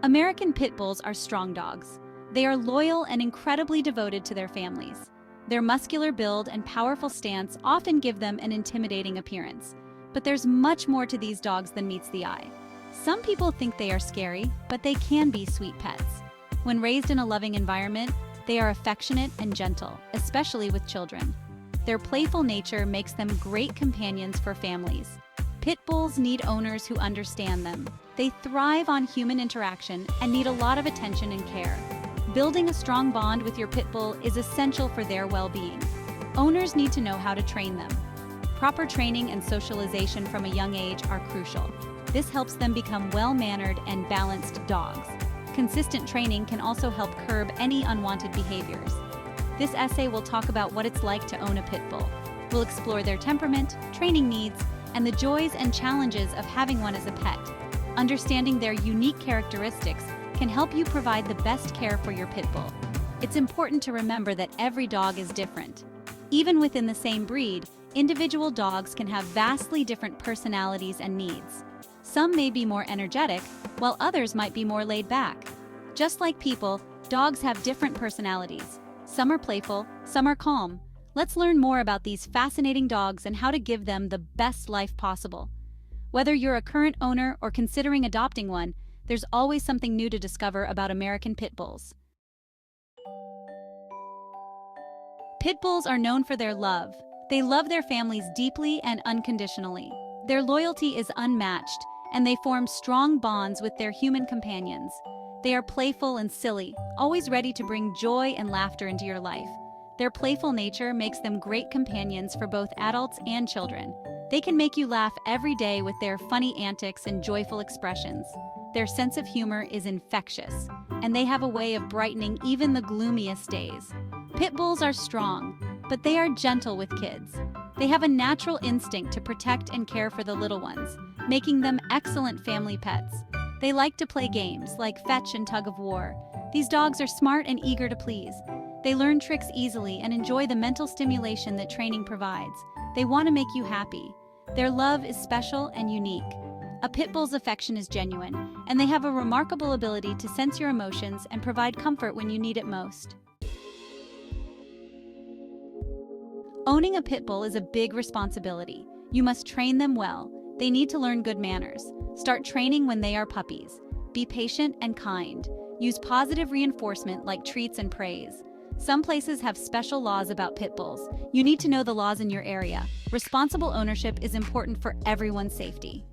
American Pit Bulls are strong dogs. They are loyal and incredibly devoted to their families. Their muscular build and powerful stance often give them an intimidating appearance. But there's much more to these dogs than meets the eye. Some people think they are scary, but they can be sweet pets. When raised in a loving environment, they are affectionate and gentle, especially with children. Their playful nature makes them great companions for families. Pit bulls need owners who understand them. They thrive on human interaction and need a lot of attention and care. Building a strong bond with your pit bull is essential for their well-being. Owners need to know how to train them. Proper training and socialization from a young age are crucial. This helps them become well-mannered and balanced dogs. Consistent training can also help curb any unwanted behaviors. This essay will talk about what it's like to own a pit bull. We'll explore their temperament, training needs, and the joys and challenges of having one as a pet. Understanding their unique characteristics can help you provide the best care for your pit bull. It's important to remember that every dog is different. Even within the same breed, individual dogs can have vastly different personalities and needs. Some may be more energetic, while others might be more laid back. Just like people, dogs have different personalities. Some are playful, some are calm. Let's learn more about these fascinating dogs and how to give them the best life possible. Whether you're a current owner or considering adopting one, there's always something new to discover about American Pit Bulls. Pit Bulls are known for their love. They love their families deeply and unconditionally. Their loyalty is unmatched, and they form strong bonds with their human companions. They are playful and silly, always ready to bring joy and laughter into your life. Their playful nature makes them great companions for both adults and children. They can make you laugh every day with their funny antics and joyful expressions. Their sense of humor is infectious, and they have a way of brightening even the gloomiest days. Pit bulls are strong, but they are gentle with kids. They have a natural instinct to protect and care for the little ones, making them excellent family pets. They like to play games like fetch and tug of war. These dogs are smart and eager to please. They learn tricks easily and enjoy the mental stimulation that training provides. They want to make you happy. Their love is special and unique. A pit bull's affection is genuine, and they have a remarkable ability to sense your emotions and provide comfort when you need it most. Owning a pit bull is a big responsibility. You must train them well. They need to learn good manners. Start training when they are puppies. Be patient and kind. Use positive reinforcement like treats and praise. Some places have special laws about pit bulls. You need to know the laws in your area. Responsible ownership is important for everyone's safety.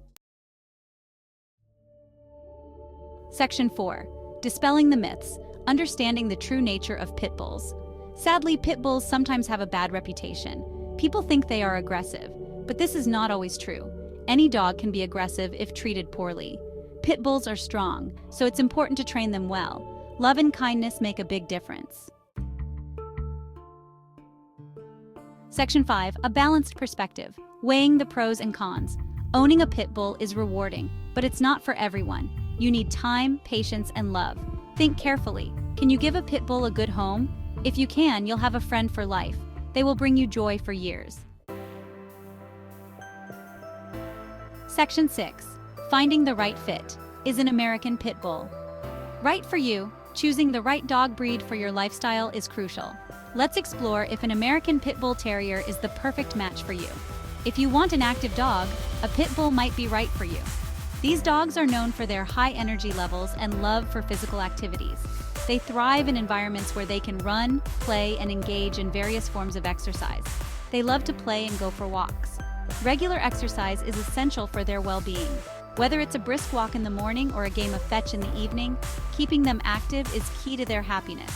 Section 4. Dispelling the myths. Understanding the true nature of pit bulls. Sadly, pit bulls sometimes have a bad reputation. People think they are aggressive, but this is not always true. Any dog can be aggressive if treated poorly. Pit bulls are strong, so it's important to train them well. Love and kindness make a big difference. Section 5. A balanced perspective. Weighing the pros and cons. Owning a pit bull is rewarding, but it's not for everyone. You need time, patience, and love. Think carefully. Can you give a pit bull a good home? If you can, you'll have a friend for life. They will bring you joy for years. Section 6. Finding the right fit. Is an American Pit Bull right for you? Choosing the right dog breed for your lifestyle is crucial. Let's explore if an American Pitbull Terrier is the perfect match for you. If you want an active dog, a Pit Bull might be right for you. These dogs are known for their high energy levels and love for physical activities. They thrive in environments where they can run, play, and engage in various forms of exercise. They love to play and go for walks. Regular exercise is essential for their well-being. Whether it's a brisk walk in the morning or a game of fetch in the evening, keeping them active is key to their happiness.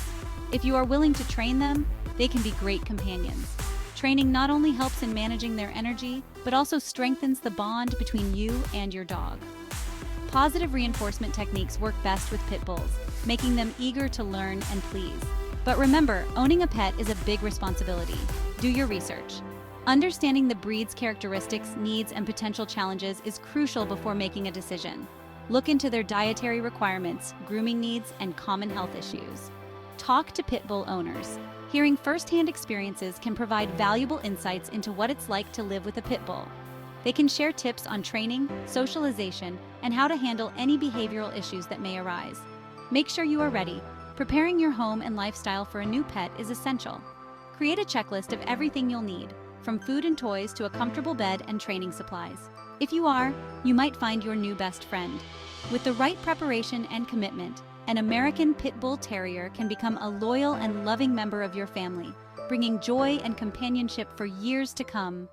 If you are willing to train them, they can be great companions. Training not only helps in managing their energy, but also strengthens the bond between you and your dog. Positive reinforcement techniques work best with pit bulls, making them eager to learn and please. But remember, owning a pet is a big responsibility. Do your research. Understanding the breed's characteristics, needs, and potential challenges is crucial before making a decision. Look into their dietary requirements, grooming needs, and common health issues. Talk to pit bull owners. Hearing firsthand experiences can provide valuable insights into what it's like to live with a pit bull. They can share tips on training, socialization, and how to handle any behavioral issues that may arise. Make sure you are ready. Preparing your home and lifestyle for a new pet is essential. Create a checklist of everything you'll need, from food and toys to a comfortable bed and training supplies. If you are, you might find your new best friend. With the right preparation and commitment, an American Pitbull Terrier can become a loyal and loving member of your family, bringing joy and companionship for years to come.